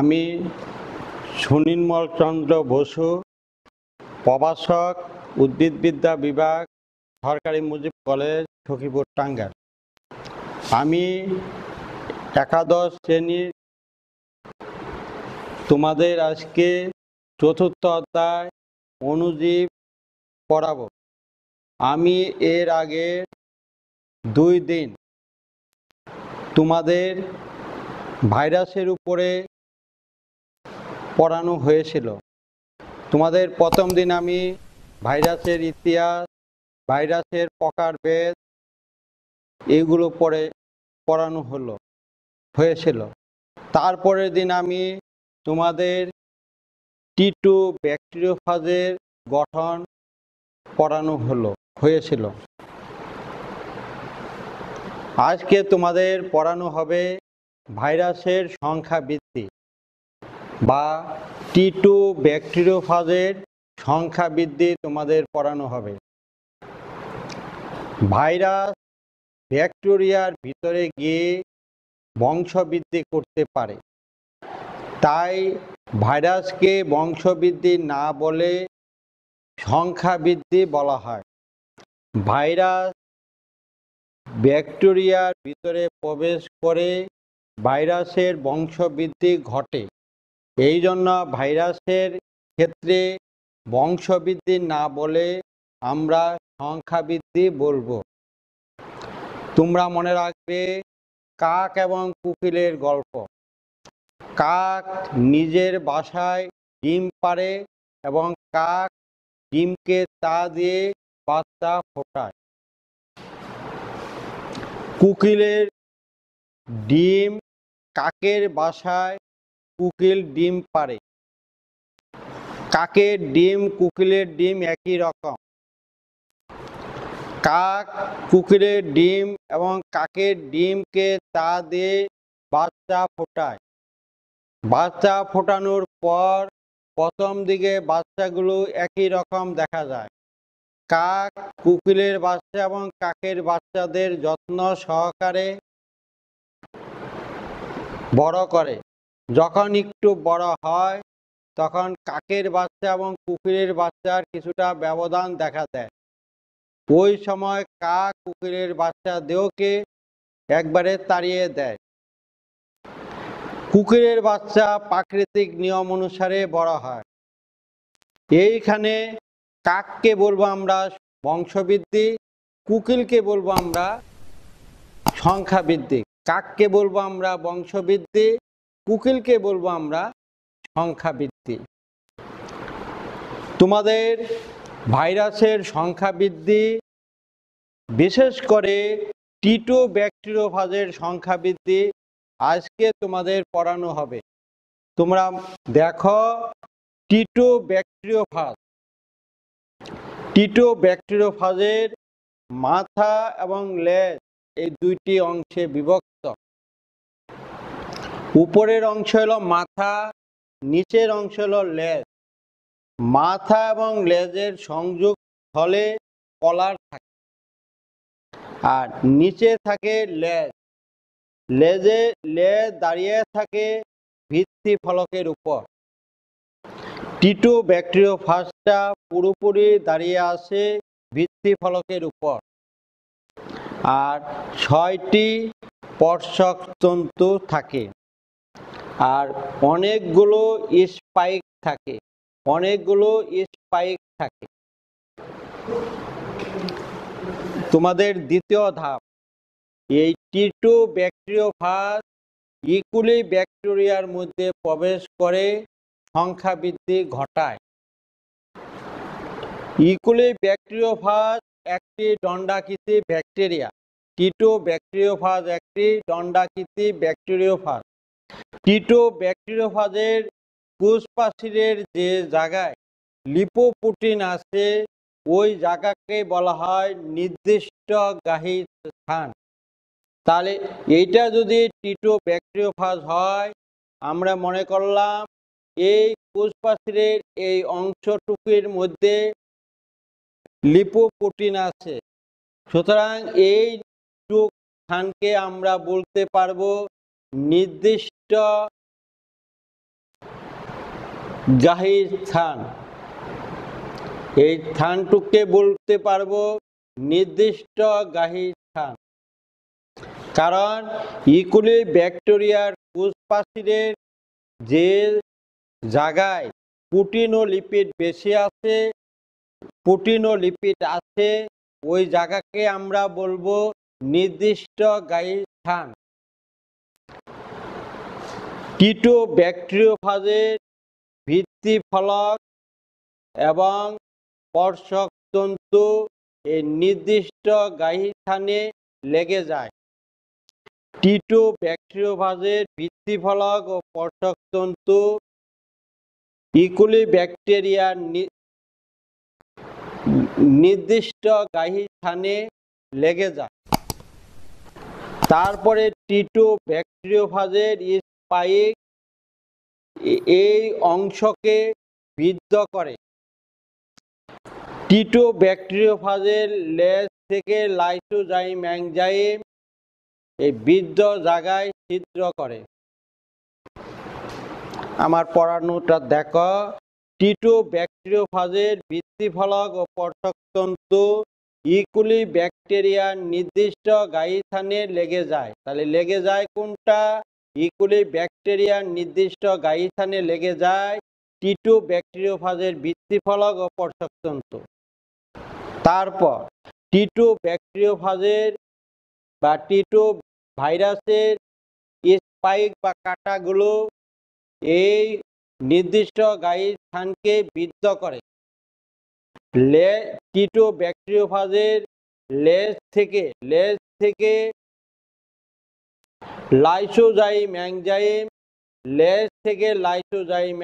আমি সুনির্মল চন্দ্র বসু, প্রভাষক, উদ্ভিদবিদ্যা বিভাগ, সরকারি মুজিব কলেজ, সখীপুর, টাঙ্গাইল। আমি একাদশ শ্রেণীর তোমাদের আজকে চতুর্থ অধ্যায় অণুজীব পড়াবো। আমি এর আগে 2 দিন তোমাদের ভাইরাসের উপরে পড়ানো হয়েছিল। তোমাদের প্রথম দিন আমি ভাইরাসের ইতিহাস, ভাইরাসের প্রকারভেদ এইগুলো পড়ানো হয়েছিল। তারপরের দিন আমি তোমাদের টি2 ব্যাকটেরিওফাজের গঠন পড়ানো হয়েছিল। আজকে তোমাদের পড়ানো হবে ভাইরাসের সংখ্যা বৃদ্ধি বা টি2 ব্যাকটেরিওফাজের সংখ্যা বৃদ্ধি তোমাদের পড়ানো হবে। ভাইরাস ব্যাকটেরিয়ার ভিতরে গিয়ে বংশবৃদ্ধি করতে পারে, তাই ভাইরাসকে বংশবৃদ্ধি না বলে সংখ্যা বৃদ্ধি বলা হয়। ভাইরাস ব্যাকটেরিয়ার ভিতরে প্রবেশ করে ভাইরাসের বংশবৃদ্ধি ঘটে। এই জন্য ভাইরাসের ক্ষেত্রে বংশবৃদ্ধি না বলে আমরা সংখ্যা বৃদ্ধি বলবো। তোমরা মনে রাখবে কাক এবং কোকিলের গল্প। কাক নিজের বাসায় ডিম পাড়ে এবং কাক ডিমকে তা দিয়ে বাচ্চা ফোটায়। কোকিলের ডিম কাকের বাসায় কোকিল ডিম পাড়ে। কাকের ডিম কোকিলের ডিম একই রকম। কাক কোকিলের ডিম এবং কাকের ডিমকে তা দিয়ে বাচ্চা ফোটায়। বাচ্চা ফোটানোর পর প্রথম দিকে বাচ্চাগুলো একই রকম দেখা যায়। কাক কোকিলের বাচ্চা এবং কাকের বাচ্চাদের যত্ন সহকারে বড় করে। যখন একটু বড় হয় তখন কাকের বাচ্চা এবং কোকিলের বাচ্চার কিছুটা ব্যবধান দেখা দেয়। ওই সময় কাক কোকিলের বাচ্চা দেহকে একবারে তাড়িয়ে দেয়। কোকিলের বাচ্চা প্রাকৃতিক নিয়ম অনুসারে বড় হয়। এইখানে কাককে বলবো আমরা বংশবৃদ্ধি, কোকিলকে বলবো আমরা সংখ্যা বৃদ্ধি। কাককে বলবো আমরা বংশবৃদ্ধি, কোকিলকে বলবো আমরা সংখ্যা বৃদ্ধি। তোমাদের ভাইরাসের সংখ্যা বৃদ্ধি, বিশেষ করে টি2 ব্যাকটেরিওফাজের সংখ্যা বৃদ্ধি আজকে তোমাদের পড়ানো হবে। তোমরা দেখো টি2 ব্যাকটেরিওফাজ। টি2 ব্যাকটেরিওফাজের মাথা এবং লেজ এই 2টি অংশে বিভক্ত। উপরের অংশ হলো মাথা, নিচের অংশ হলো লেজ। মাথা এবং লেজের সংযোগ স্থলে কলার থাকে আর নিচে থাকে লেজ। লেজ দাঁড়িয়ে থাকে ভিত্তি ফলকের উপর। টি2 ব্যাকটেরিওফাজটা পুরোপুরি দাঁড়িয়ে আছে ভিত্তি ফলকের উপর। আর 6টি স্পর্শক তন্তু থাকে আর অনেকগুলো স্পাইক থাকে। তোমাদের দ্বিতীয় ধাপ, এই টি2 ব্যাকটেরিওফাজ ইকুলি ব্যাকটেরিয়ার মধ্যে প্রবেশ করে সংখ্যা বৃদ্ধি ঘটায়। ইকুলি ব্যাকটেরিওফাজ একটি দণ্ডাকৃতি ব্যাকটেরিয়া। টি2 ব্যাকটেরিওফাজ একটি দণ্ডাকৃতি ব্যাকটেরিওফাজ। টি2 ব্যাকটেরিওফাজের কোষপ্রাচীরের যে জায়গায় লিপোপ্রোটিন আছে ওই জায়গাকে বলা হয় নির্দিষ্ট গ্রাহী স্থান। তাহলে এইটা যদি টি2 ব্যাকটেরিওফাজ হয়, আমরা মনে করলাম এই কোষপ্রাচীরের এই অংশটুকুর মধ্যে লিপোপ্রোটিন আছে। সুতরাং এই স্থানকে আমরা বলতে পারবো নির্দিষ্ট গাহী স্থান, এই স্থানটুকে বলতে পারবো নির্দিষ্ট গাহী স্থান। কারণ ইকুলি ব্যাকটেরিয়ার কোষপ্রাচীরের যে জায়গায় প্রোটিন ও লিপিড বেশি আছে, প্রোটিন ও লিপিড আছে, ওই জায়গাকে আমরা বলবো নির্দিষ্ট গাহী স্থান। টিটো ব্যাকটেরিওফাজের ভিত্তি ফলক এবং পর্ষকতন্তু এই নির্দিষ্ট গাহী স্থানে লেগে যায়। টিটো ব্যাকটেরিওফাজের ভিত্তি ফলক ও পর্ষকতন্তু ইকুলি ব্যাকটেরিয়ার নির্দিষ্ট গাহী স্থানে লেগে যায়। তারপরে টিটো ব্যাকটেরিওফাজের স্পাইক এই অংশকে বিদ্ধ করে। টিটো ব্যাকটেরিওফাজের লেজ থেকে লাইসোজাইম এনজাইম এই বিদ্ধ জায়গায় ছিদ্র করে। আমার পড়ানোটা দেখো, টিটো ব্যাকটেরিওফাজের ভিত্তি ফলক ও পর্ষকতন্তু ইকুলি ব্যাকটেরিয়ার নির্দিষ্ট গাহী স্থানে লেগে যায়। তাহলে লেগে যায় কোনটা? ইকুলি ব্যাকটেরিয়ার নির্দিষ্ট গাহী স্থানে লেগে যায় টিটো ব্যাকটেরিওফাজের ভিত্তি ফলক ও পর্ষকতন্তু। তারপর টিটো ব্যাকটেরিওফাজের বা টিটো ভাইরাসের স্পাইক বা কাঁটাগুলো এই নির্দিষ্ট গাহী স্থানকে বিদ্ধ করে। টিটো ব্যাকটেরিওফাজের লেজ থেকে লাইসোজাইম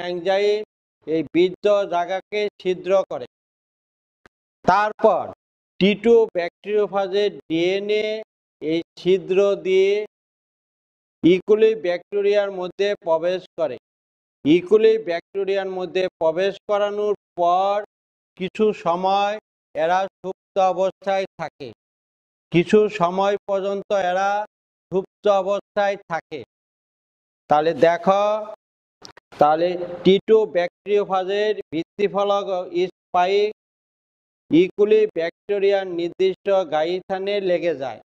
এনজাইম এই বিদ্ধ জায়গাকে ছিদ্র করে। তারপর টিটো ব্যাকটেরিওফাজের ডিএনএ এই ছিদ্র দিয়ে ইকুলি ব্যাকটেরিয়ার মধ্যে প্রবেশ করে। ইকুলি ব্যাকটেরিয়ার মধ্যে প্রবেশ করানোর পর কিছু সময় এরা সুপ্ত অবস্থায় থাকে, কিছু সময় পর্যন্ত এরা সুপ্ত অবস্থায় থাকে। তাহলে দেখো, তাহলে টিটো ব্যাকটেরিওফাজের ভিত্তি ফলক স্পাইক ইকুলি ব্যাকটেরিয়ার নির্দিষ্ট গাহী স্থানে লেগে যায়।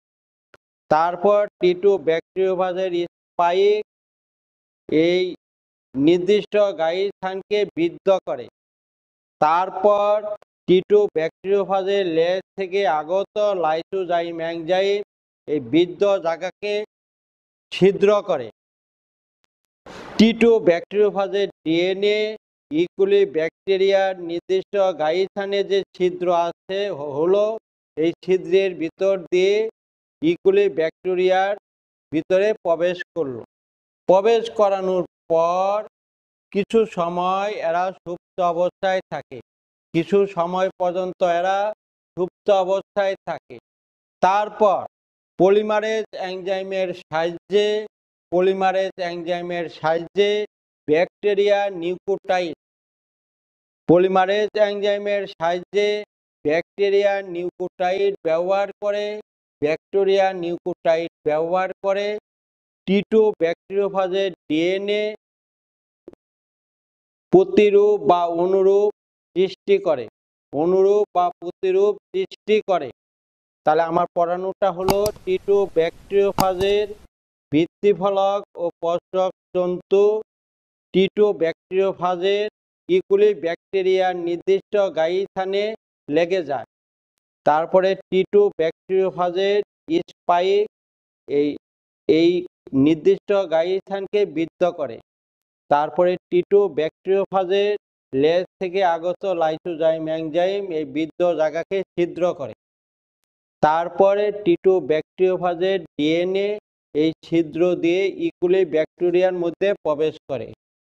তারপর টিটো ব্যাকটেরিওফাজের স্পাইক এই নির্দিষ্ট গাহী স্থানকে বিদ্ধ করে। তারপর টিটো ব্যাকটেরিওফাজের লেজ থেকে আগত লাইসোজাইম এনজাইম এই বিদ্ধ জায়গাকে ছিদ্র করে। টিটো ব্যাকটেরিওফাজের ডিএনএ ইকুলি ব্যাকটেরিয়ার নির্দিষ্ট গাহী স্থানে যে ছিদ্র আছে হলো, এই ছিদ্রের ভিতর দিয়ে ইকুলি ব্যাকটেরিয়ার ভিতরে প্রবেশ করলো। প্রবেশ করানোর পর কিছু সময় এরা সুপ্ত অবস্থায় থাকে, কিছু সময় পর্যন্ত এরা সুপ্ত অবস্থায় থাকে। তারপর পলিমারেজ এনজাইমের সাহায্যে ব্যাকটেরিয়া নিউক্লিওটাইড ব্যবহার করে টিটো ব্যাকটেরিওফাজের ডিএনএ প্রতিরূপ বা অনুরূপ সৃষ্টি করে। তাহলে আমার পড়ানোটা হলো টিটো ব্যাকটেরিওফাজের ভিত্তি ফলক ও পর্ষকতন্তু টিটো ব্যাকটেরিওফাজের ইকুলি ব্যাকটেরিয়ার নির্দিষ্ট গাহী স্থানে লেগে যায়। তারপরে টিটো ব্যাকটেরিওফাজের স্পাইক এই নির্দিষ্ট গাহী স্থানকে বিদ্ধ করে। তারপরে টিটো ব্যাকটেরিওফাজের লেজ থেকে আগত লাইসোজাইম এনজাইম এই বিদ্ধ জায়গাকে ছিদ্র করে। তারপরে টিটো ব্যাকটেরিওফাজের ডিএনএ এই ছিদ্র দিয়ে ইকুলি ব্যাকটেরিয়ার মধ্যে প্রবেশ করে।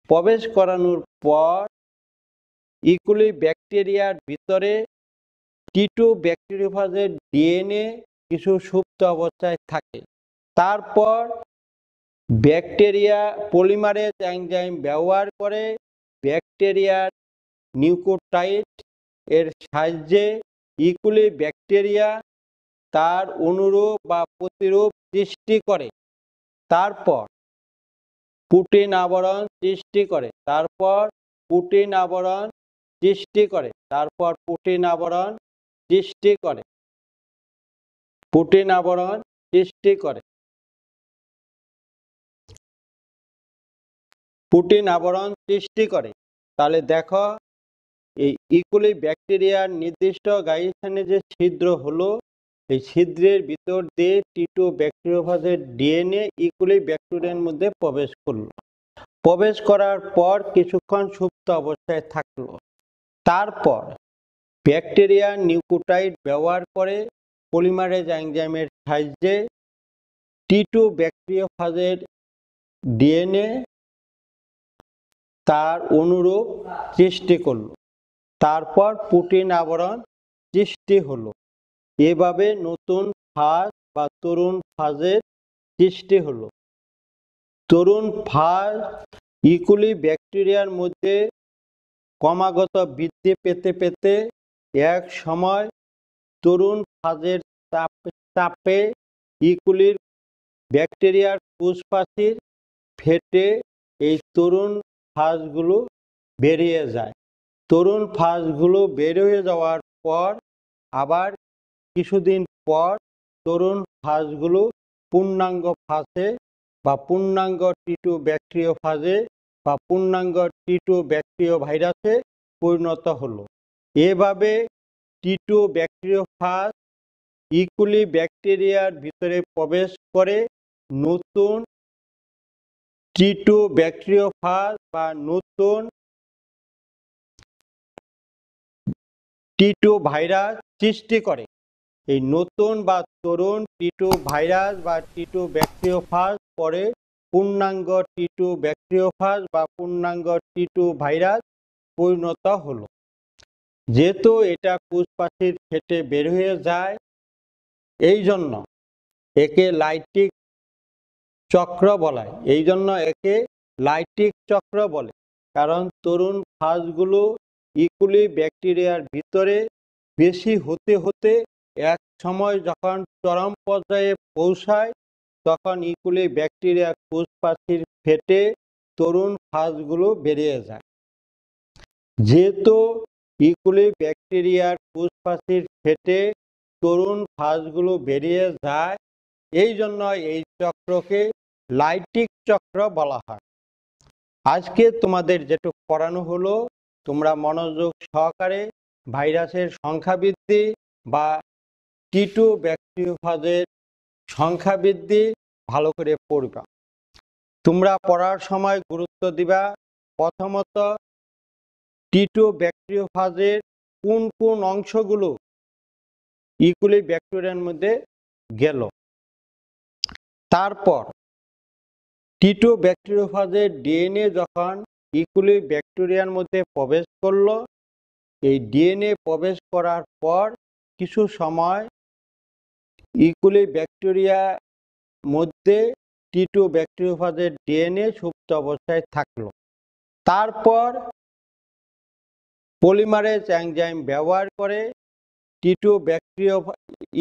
প্রবেশ করানোর পর ইকুলি ব্যাকটেরিয়ার ভিতরে টিটো ব্যাকটেরিওফাজের ডিএনএ কিছু সুপ্ত অবস্থায় থাকে। তারপর ব্যাকটেরিয়া পলিমারেজ এনজাইম ব্যবহার করে ব্যাকটেরিয়ার নিউক্লিওটাইড এর সাহায্যে ইকুলি ব্যাকটেরিয়া তার অনুরূপ বা প্রতিরূপ সৃষ্টি করে। তারপর প্রোটিন আবরণ সৃষ্টি করে। তারপর প্রোটিন আবরণ সৃষ্টি করে, তারপর প্রোটিন আবরণ সৃষ্টি করে, প্রোটিন আবরণ সৃষ্টি করে, প্রোটিন আবরণ সৃষ্টি করে। তাহলে দেখো এই ইকোলি ব্যাকটেরিয়ার নির্দিষ্ট গাইডলাইনে যে ছিদ্র হলো, এই ছিদ্রের ভিতর দিয়ে টিটো ব্যাকটেরিওফাজের ডিএনএ ইকোলি ব্যাকটেরিয়ার মধ্যে প্রবেশ করলো। প্রবেশ করার পর কিছুক্ষণ সুপ্ত অবস্থায় থাকলো। তারপর ব্যাকটেরিয়া নিউক্লিওটাইড ব্যবহার করে পলিমারেজ এনজাইমের সাহায্যে টিটো ব্যাকটেরিওফাজের ডিএনএ তার অনুরূপ সৃষ্টি করলো। তারপর প্রোটিন আবরণ সৃষ্টি হলো। এভাবে নতুন ফাজ বা তরুণ ফাজের সৃষ্টি হলো। তরুণ ফাজ ইকোলি ব্যাকটেরিয়ার মধ্যে ক্রমাগত বৃদ্ধি পেতে পেতে এক সময় তরুণ ফাজের চাপে ইকোলির ব্যাকটেরিয়ার কোষপ্রাচীর ফেটে এই তরুণ ফাজগুলো বেরিয়ে যায়। তরুণ ফাজগুলো বের হয়ে যাওয়ার পর আবার কিছুদিন পর তরুণ ফাজগুলো পূর্ণাঙ্গ ফাজে বা পূর্ণাঙ্গ টিটো ব্যাকটেরিয় ফাজে বা পূর্ণাঙ্গ টিটো ব্যাকটেরিয় ভাইরাসে পরিণত হলো। এভাবে টিটো ব্যাকটেরিয় ফাজ ইকোলি ব্যাকটেরিয়ার ভিতরে প্রবেশ করে নতুন টিটো ব্যাকটেরিয় ফাজ বা নতুন টিটো ভাইরাস সৃষ্টি করে। এই নতুন বা তরুণ টিটো ভাইরাস বা টিটো ব্যাকটেরিওফাজ পরে পূর্ণাঙ্গ টিটো ব্যাকটেরিওফাজ বা পূর্ণাঙ্গ টিটো ভাইরাস পরিণত হলো। যেহেতু এটা কোষপ্রাচীর ফেটে বের হয়ে যায়, এই জন্য একে লাইটিক চক্র বলা হয়। এই জন্য একে লাইটিক চক্র বলে, কারণ তরুণ ফাজগুলো ইকোলি ব্যাকটেরিয়ার ভিতরে বেশি হতে হতে এক সময় যখন চরম পর্যায়ে পৌঁছায়, তখন ইকোলি ব্যাকটেরিয়া কোষপ্রাচীর ফেটে তরুণ ফাজগুলো বেরিয়ে যায়। যেহেতু ইকোলি ব্যাকটেরিয়ার কোষপ্রাচীর ফেটে তরুণ ফাজগুলো বেরিয়ে যায়, এই জন্য এই চক্রকে লাইটিক চক্র বলা হয়। আজকে তোমাদের যেটুকু পড়ানো হলো, তোমরা মনোযোগ সহকারে ভাইরাসের সংখ্যা বৃদ্ধি বা টিটো ব্যাকটেরিওফাজের সংখ্যা বৃদ্ধি ভালো করে পড়বা। তোমরা পড়ার সময় গুরুত্ব দিবা প্রথমত টিটো ব্যাকটেরিওফাজের কোন কোন অংশগুলো ইকোলি ব্যাকটেরিয়ার মধ্যে গেল। তারপর টিটো ব্যাকটেরিওফাজের ডিএনএ যখন ইকোলি ব্যাকটেরিয়ার মধ্যে প্রবেশ করলো, এই ডিএনএ প্রবেশ করার পর কিছু সময় ইকোলি ব্যাকটেরিয়ার মধ্যে টিটো ব্যাকটেরিওফাজের ডিএনএ সুপ্ত অবস্থায় থাকলো। তারপর পলিমারেজ এনজাইম ব্যবহার করে টিটো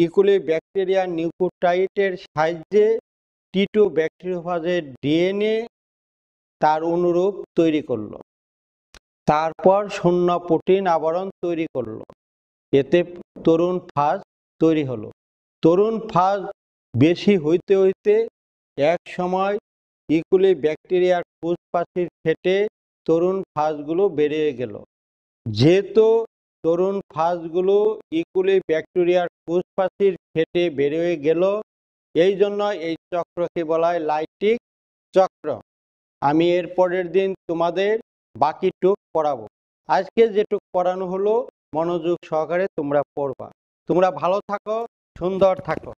ইকোলি ব্যাকটেরিয়া নিউক্লিওটাইডের সাহায্যে টিটো ব্যাকটেরিওফাজের ডিএনএ তার অনুরূপ তৈরি করলো। তারপর শূন্য প্রোটিন আবরণ তৈরি করলো। এতে তরুণ ফাজ তৈরি হলো। তরুণ ফাজ বেশি হইতে হইতে এক সময় ইকোলি ব্যাকটেরিয়ার কোষপ্রাচীর ফেটে তরুণ ফাজগুলো বেরিয়ে গেল। যেহেতু তরুণ ফাজগুলো ইকোলি ব্যাকটেরিয়ার কোষপ্রাচীর ফেটে বেরিয়ে গেল, এই জন্য এই চক্রকে বলা হয় লাইটিক চক্র। আমি এর পরের দিন তোমাদের বাকিটুক পড়াবো। আজকে যেটুক পড়ানো হলো মনোযোগ সহকারে তোমরা পড়বা। তোমরা ভালো থাকো, সুন্দর থাকো।